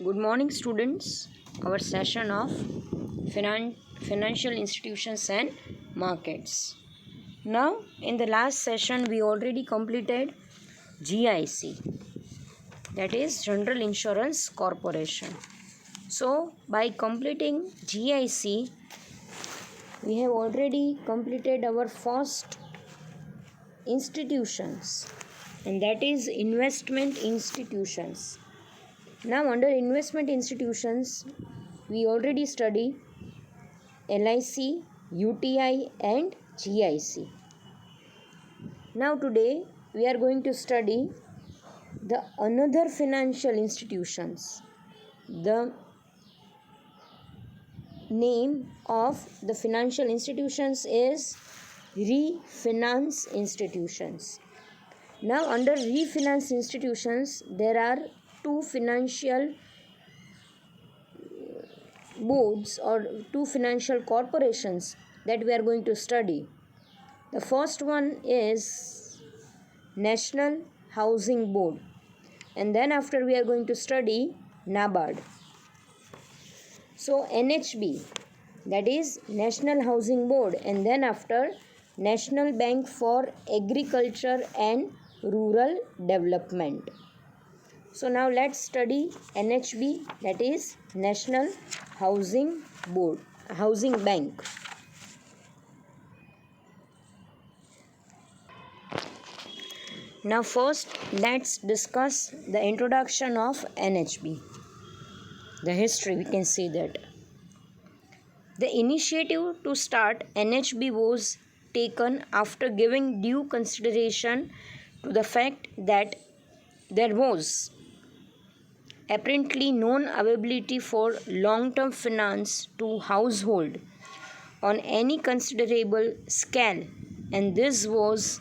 Good morning, students. Our session of financial institutions and markets. Now, in the last session, we already completed GIC, that is General Insurance Corporation. So, by completing GIC, we have already completed our first institutions, and that is investment institutions. Now, under investment institutions, we already study LIC, UTI, and GIC. Now, today we are going to study the another financial institutions. The name of the financial institutions is refinance institutions. Now, under refinance institutions, there are two financial boards or two financial corporations that we are going to study. The first one is National Housing Board, and then after we are going to study NABARD. So NHB, that is National Housing Board, and then after National Bank for Agriculture and Rural Development. So now let's study NHB, that is National Housing Board, Housing Bank. Now first let's discuss the introduction of NHB. The history, we can see that. The initiative to start NHB was taken after giving due consideration to the fact that there was apparently non-availability for long-term finance to household on any considerable scale, and this was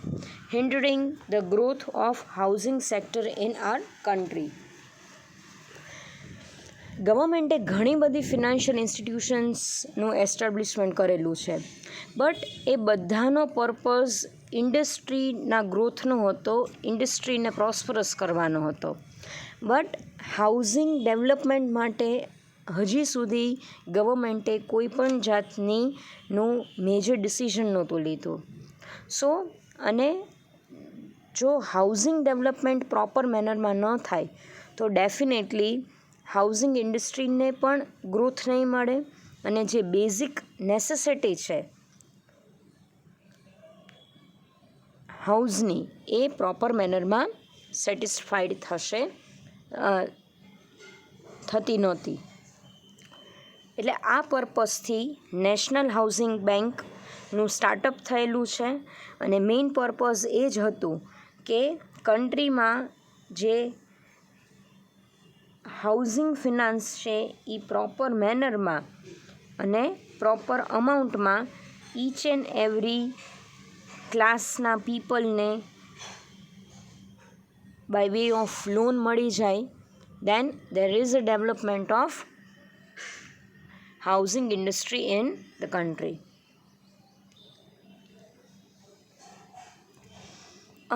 hindering the growth of housing sector in our country. ગવર્મેન્ટે ઘણી બધી financial ઇન્સ્ટિટ્યુશન્સનું establishment કરેલું છે, but એ બધાનો purpose ઇન્ડસ્ટ્રીના ગ્રોથનો હતો, ઇન્ડસ્ટ્રીને prosperous કરવાનો હતો. But housing development માટે હજી સુધી ગવર્મેન્ટે કોઈ પણ જાતનું મેજર ડિસિઝન નહોતું લીધું. સો અને જો હાઉસિંગ ડેવલપમેન્ટ પ્રોપર મેનરમાં ન થાય તો ડેફિનેટલી હાઉસિંગ ઇન્ડસ્ટ્રીને પણ ગ્રોથ નહીં મળે, અને જે બેઝિક નેસેસિટી છે હાઉસની એ પ્રોપર મેનરમાં સેટિસ્ફાઈડ થતી નહોતી. એટલે આ પર્પઝથી નેશનલ હાઉસિંગ બેંકનું સ્ટાર્ટઅપ થયેલું છે, અને મેઇન પર્પઝ એ જ હતું કે કન્ટ્રીમાં જે હાઉસિંગ ફિનાન્સ છે એ પ્રોપર મેનરમાં અને પ્રોપર અમાઉન્ટમાં ઈચ એન્ડ એવરી ક્લાસના પીપલને બાય વે ઓફ લોન મળી જાય, then there is a development of housing industry in the country.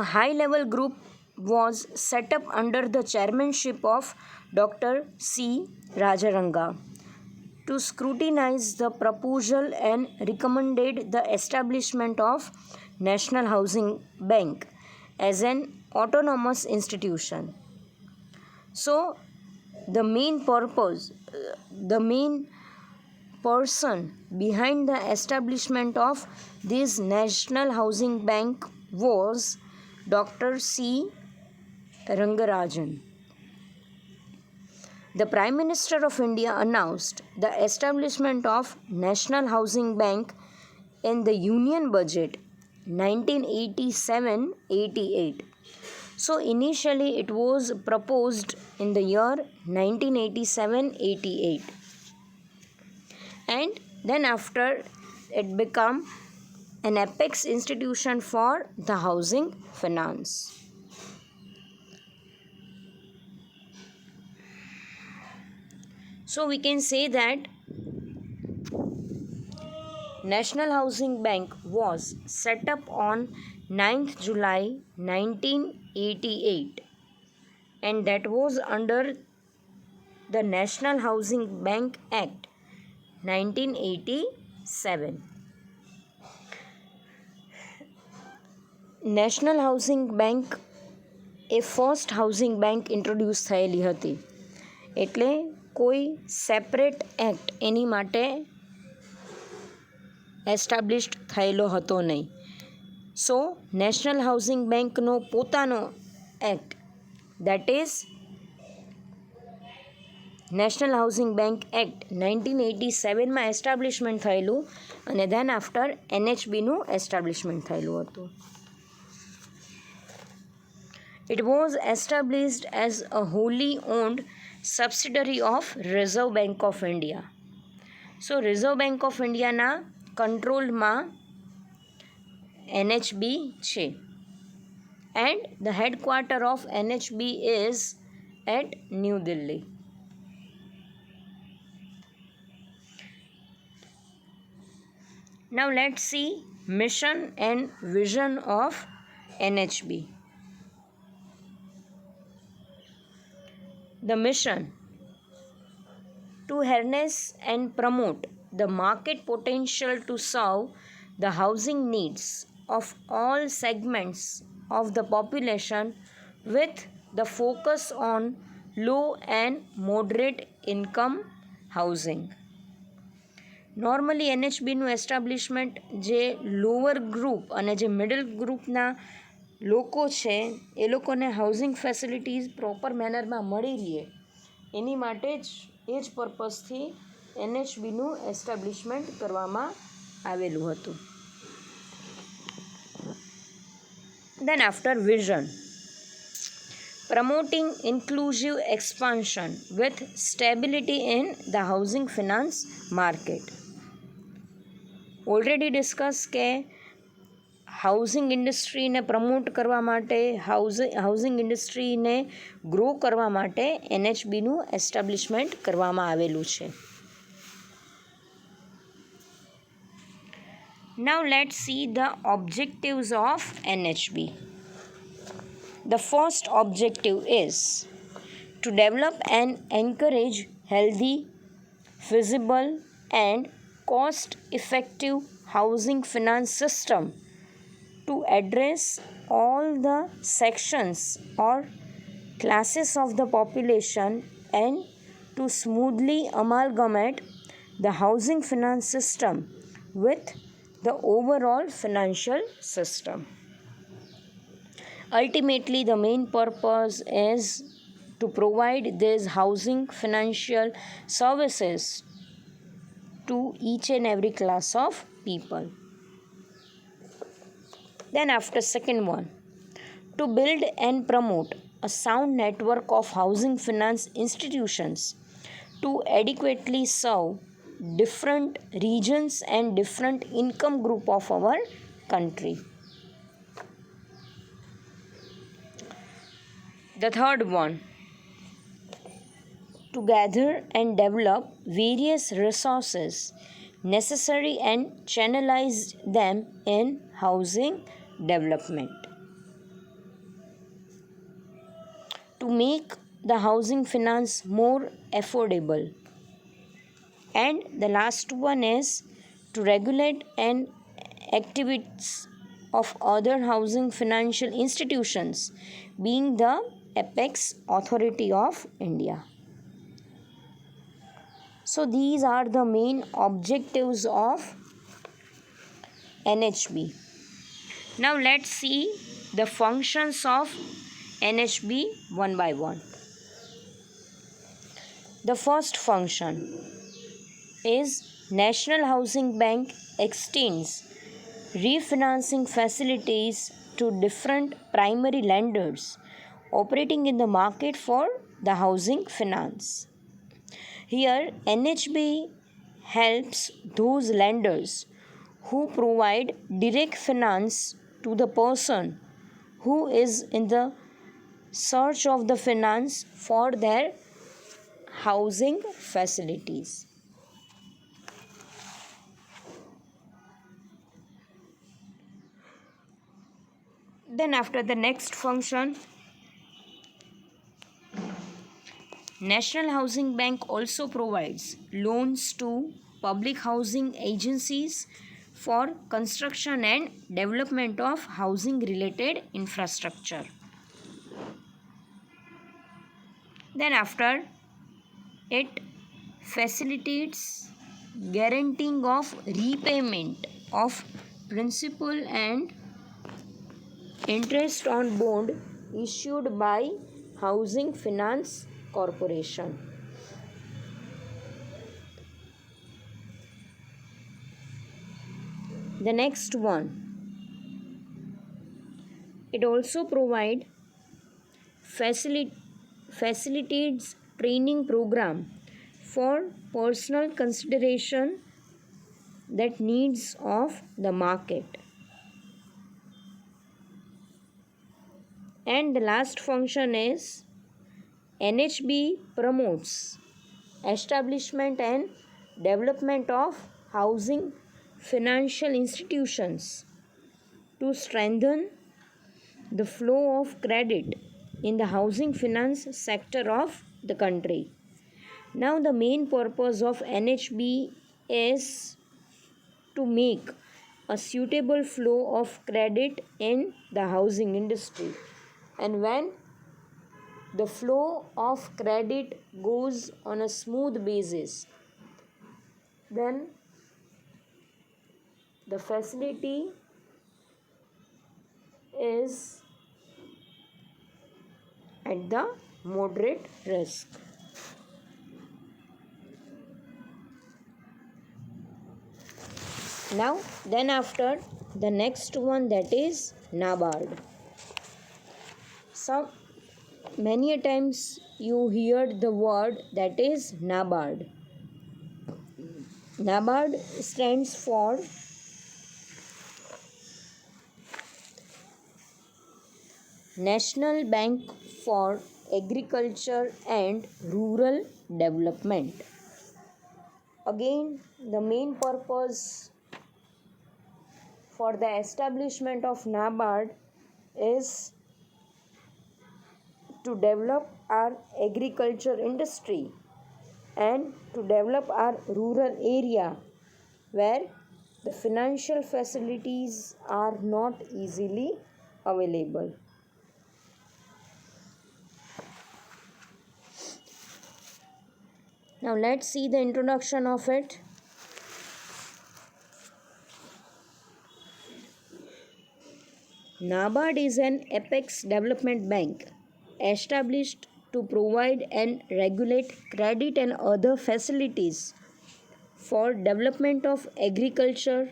A high level group was set up under the chairmanship of Dr. C. Rajaranga to scrutinize the proposal and recommended the establishment of National Housing Bank as an autonomous institution. So the main person behind the establishment of this National Housing Bank was Dr. C. Rangarajan. The Prime Minister of India announced the establishment of National Housing Bank in the Union Budget 1987-88. So initially it was proposed in the year 1987-88, and then after it became an apex institution for the housing finance. So we can say that National Housing Bank was set up on 9th July 1988, and that was under the National Housing Bank Act 1987. National housing bank એ first housing bank introduce થયેલી હતી, એટલે કોઈ separate act એની માટે established થયેલો હતો નહીં. સો national housing બેંકનો પોતાનો act, that is national housing bank act 1987માં એસ્ટાબ્લિશમેન્ટ થયેલું અને ધેન આફ્ટર NHBનું એસ્ટાબ્લિશમેન્ટ થયેલું હતું. It was established as a wholly owned subsidiary of Reserve Bank of India. So Reserve Bank of Indiaના કંટ્રોલમાં NHB છે, and the headquarter of NHB is at New Delhi. Now let's see mission and vision of NHB. The mission: to harness and promote the market potential to serve the housing needs of all segments of the population with the focus on low and moderate income housing. Normally NHBનું establishment જે lower group અને જે middle ગ્રુપના લોકો છે એ લોકોને housing facilities proper મેનરમાં મળી રહે એની માટે જ એ જ પર્પઝથી NHBનું એસ્ટાબ્લિશમેન્ટ કરવામાં આવેલું હતું. Then after vision: promoting inclusive expansion with stability in the housing finance market. Already discuss કે હાઉસિંગ ઇન્ડસ્ટ્રીને પ્રમોટ કરવા માટે, હાઉસિંગ ઇન્ડસ્ટ્રીને ગ્રો કરવા માટે NHBનું એસ્ટાબ્લિશમેન્ટ કરવામાં આવેલું છે. Now let's see the objectives of NHB. The first objective is to develop and encourage healthy, feasible and cost-effective housing finance system to address all the sections or classes of the population and to smoothly amalgamate the housing finance system with the overall financial system. Ultimately, the main purpose is to provide these housing financial services to each and every class of people. Then after second one, to build and promote a sound network of housing finance institutions to adequately serve different regions and different income group of our country. The third one, to gather and develop various resources necessary and channelize them in housing development. To make the housing finance more affordable. And the last one is to regulate and activities of other housing financial institutions, being the apex authority of India. So these are the main objectives of NHB. Now let's see the functions of NHB one by one. The first function is National Housing Bank extends refinancing facilities to different primary lenders operating in the market for the housing finance. Here, NHB helps those lenders who provide direct finance to the person who is in the search of the finance for their housing facilities. Then after the next function, National Housing Bank also provides loans to public housing agencies for construction and development of housing related infrastructure. Then after, it facilitates guaranteeing of repayment of principal and interest on bond issued by Housing Finance Corporation. The next one, it also facilitates training program for personal consideration that needs of the market. And the last function is NHB promotes establishment and development of housing financial institutions to strengthen the flow of credit in the housing finance sector of the country. Now, the main purpose of NHB is to make a suitable flow of credit in the housing industry. And when the flow of credit goes on a smooth basis, then the facility is at the moderate risk. Now, then after, the next one, that is NABARD. Many a times you heard the word that is NABARD. NABARD stands for National Bank for Agriculture and Rural Development. Again, the main purpose for the establishment of NABARD is to develop our agriculture industry and to develop our rural area where the financial facilities are not easily available. Now let's see the introduction of it. NABARD is an apex development bank established to provide and regulate credit and other facilities for development of agriculture,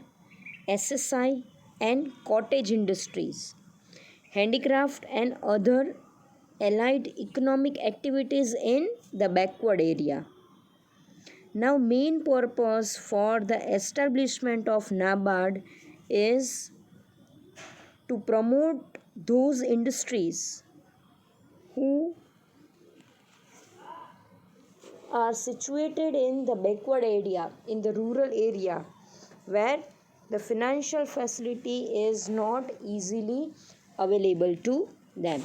SSI and cottage industries, handicraft and other allied economic activities in the backward area. Now, main purpose for the establishment of NABARD is to promote those industries who are situated in the backward area, in the rural area, where the financial facility is not easily available to them.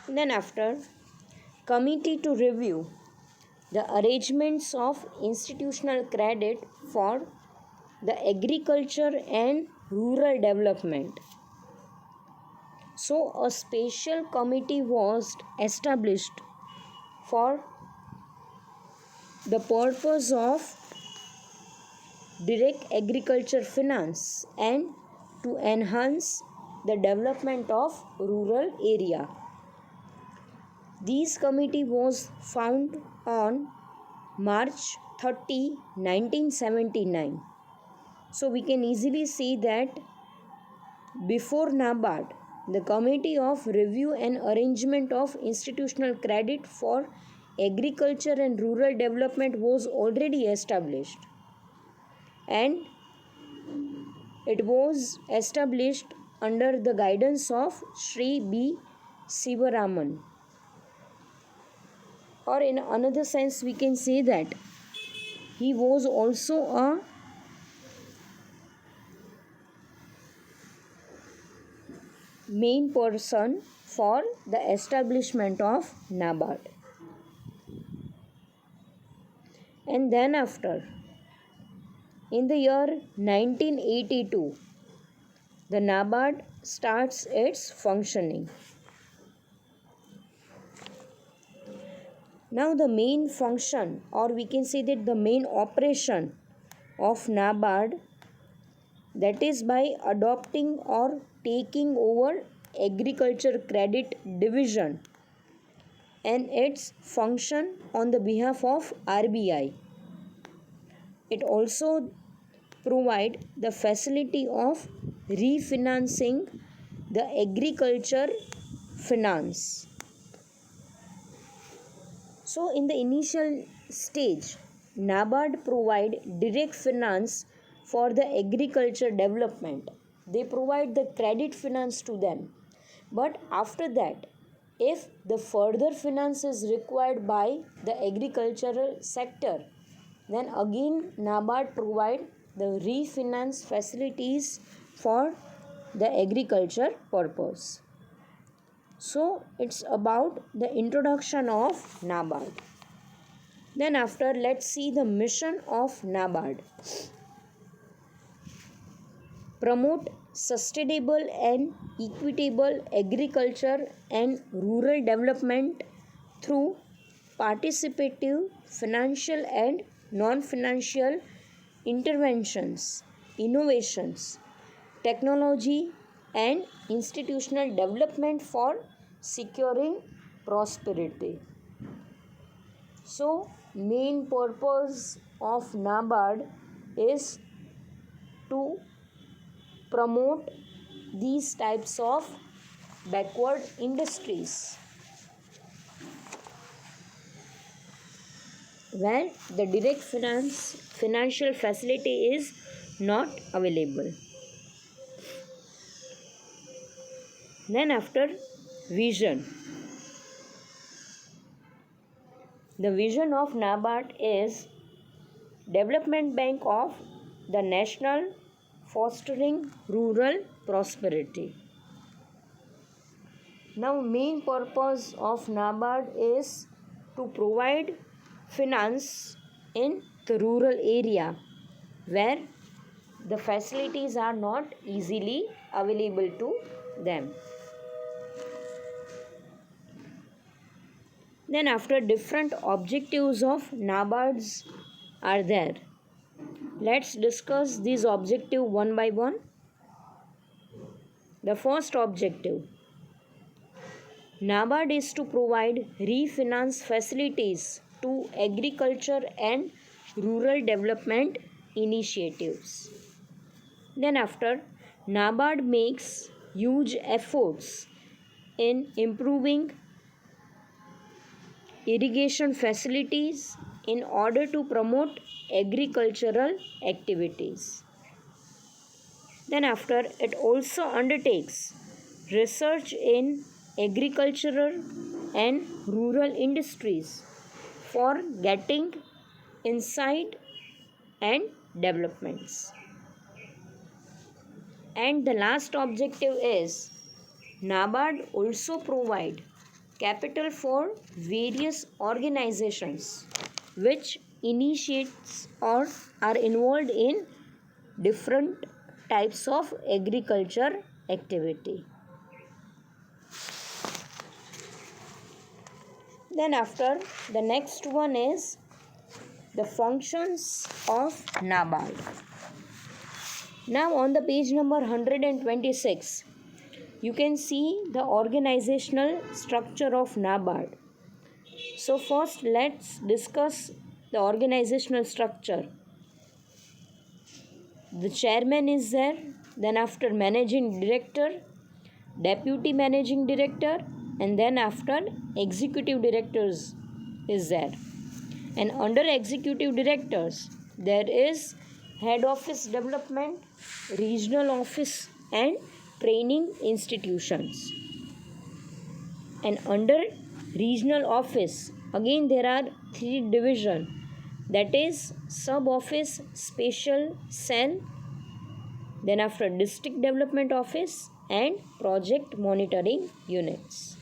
Then after, committee to review the arrangements of institutional credit for the agriculture and rural development. So a special committee was established for the purpose of direct agriculture finance and to enhance the development of rural area. This committee was found on March 30, 1979. So we can easily see that before NABARD, the Committee of Review and Arrangement of Institutional Credit for Agriculture and Rural Development was already established. And it was established under the guidance of Sri B. Sivaraman. Or in another sense, we can say that he was also a main person for the establishment of NABARD. And then after, in the year 1982, the NABARD starts its functioning. Now the main function, or we can say that the main operation of NABARD, that is by adopting or taking over agriculture credit division and its function on the behalf of RBI. It also provide the facility of refinancing the agriculture finance. So in the initial stage, NABARD provide direct finance for the agriculture development. They provide the credit finance to them. But after that, if the further finance is required by the agricultural sector, then again NABARD provide the refinance facilities for the agriculture purpose. So it's about the introduction of NABARD. Then after, let's see the mission of NABARD. Promote sustainable and equitable agriculture and rural development through participative financial and non-financial interventions, innovations, technology and institutional development for securing prosperity. So, main purpose of NABARD is to promote these types of backward industries where the direct financial facility is not available. Then after, vision. The vision of NABARD is Development Bank of the National, fostering rural prosperity. Now main purpose of NABARD is to provide finance in the rural area where the facilities are not easily available to them. Then after, different objectives of NABARDs are there. Let's discuss these objectives one by one. The first objective, NABARD is to provide refinance facilities to agriculture and rural development initiatives. Then after, NABARD makes huge efforts in improving irrigation facilities in order to promote agricultural activities. Then after, it also undertakes research in agricultural and rural industries for getting insight and developments. And the last objective is NABARD also provide capital for various organizations which initiates or are involved in different types of agriculture activity. Then after, the next one is the functions of NABARD. Now on the page number 126, you can see the organizational structure of NABARD. So first, let's discuss the organizational structure. The chairman is there, then after managing director, deputy managing director, and then after executive directors is there. And under executive directors, there is head office development, regional office and training institutions. And under regional office, again there are 3 divisions, that is sub office, special cell, then after district development office and project monitoring units.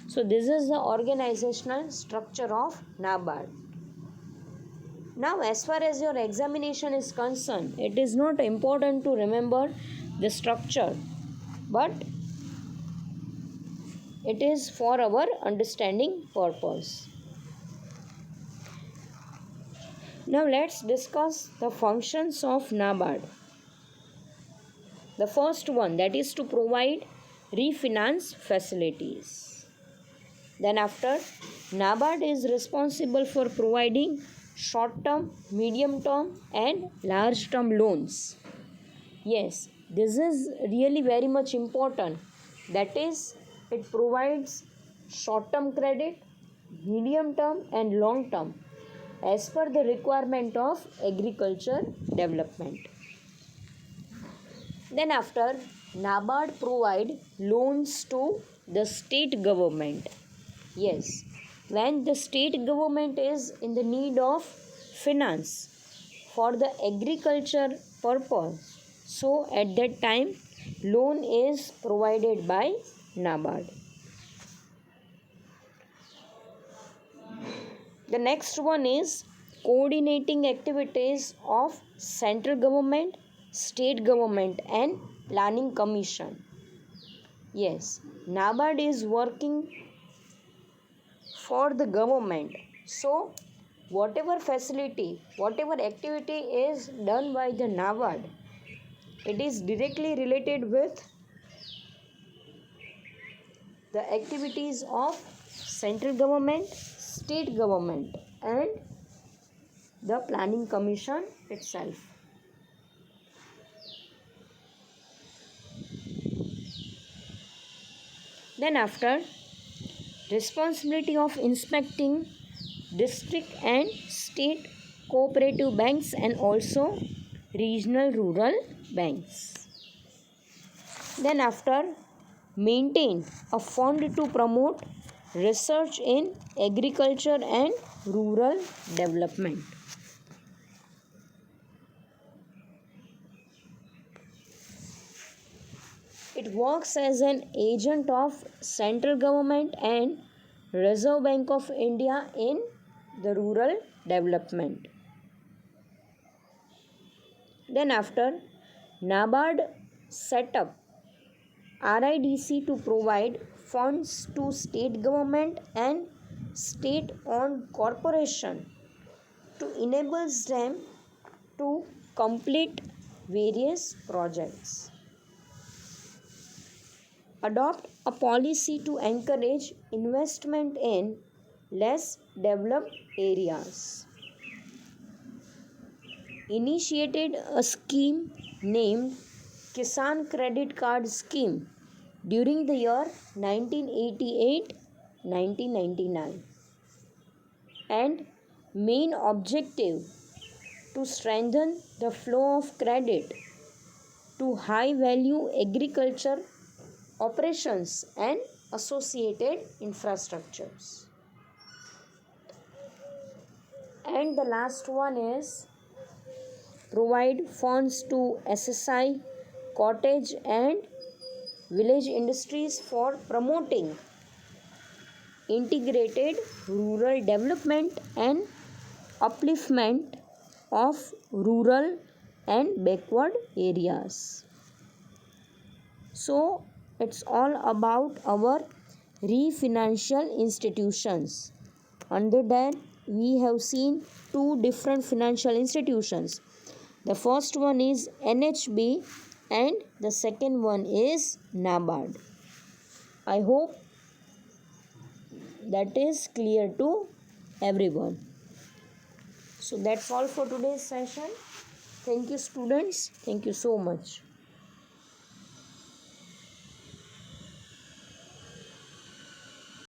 So this is the organizational structure of NABARD. Now, as far as your examination is concerned, it is not important to remember the structure, but it is for our understanding purpose. Now, let's discuss the functions of NABARD. The first one, that is to provide refinance facilities. Then after, NABARD is responsible for providing short-term, medium-term and large-term loans. Yes, this is really very much important. That is, it provides short-term credit, medium-term and long-term as per the requirement of agriculture development. Then after, NABARD provide loans to the state government. Yes, when the state government is in the need of finance for the agriculture purpose, so at that time loan is provided by NABARD. The next one is coordinating activities of central government, state government and planning commission. Yes, NABARD is working for the government. So whatever facility, whatever activity is done by the NABARD, it is directly related with the activities of central government, state government and the planning commission itself. Then after, responsibility of inspecting district and state cooperative banks and also regional rural banks. Then after, maintain a fund to promote research in agriculture and rural development. It works as an agent of central government and Reserve Bank of India in the rural development. Then after, NABARD set up RIDC to provide funds to state government and state-owned corporation to enable them to complete various projects. Adopt a policy to encourage investment in less developed areas. Initiated a scheme named Kisan Credit Card Scheme during the year 1988-1999 and main objective to strengthen the flow of credit to high value agriculture operations and associated infrastructures. And the last one is provide funds to SSI, cottage and village industries for promoting integrated rural development and upliftment of rural and backward areas. So it's all about our refinancial institutions. Under that, we have seen two different financial institutions. The first one is NHB and the second one is NABARD. I hope that is clear to everyone. So that's all for today's session. Thank you, students. Thank you so much.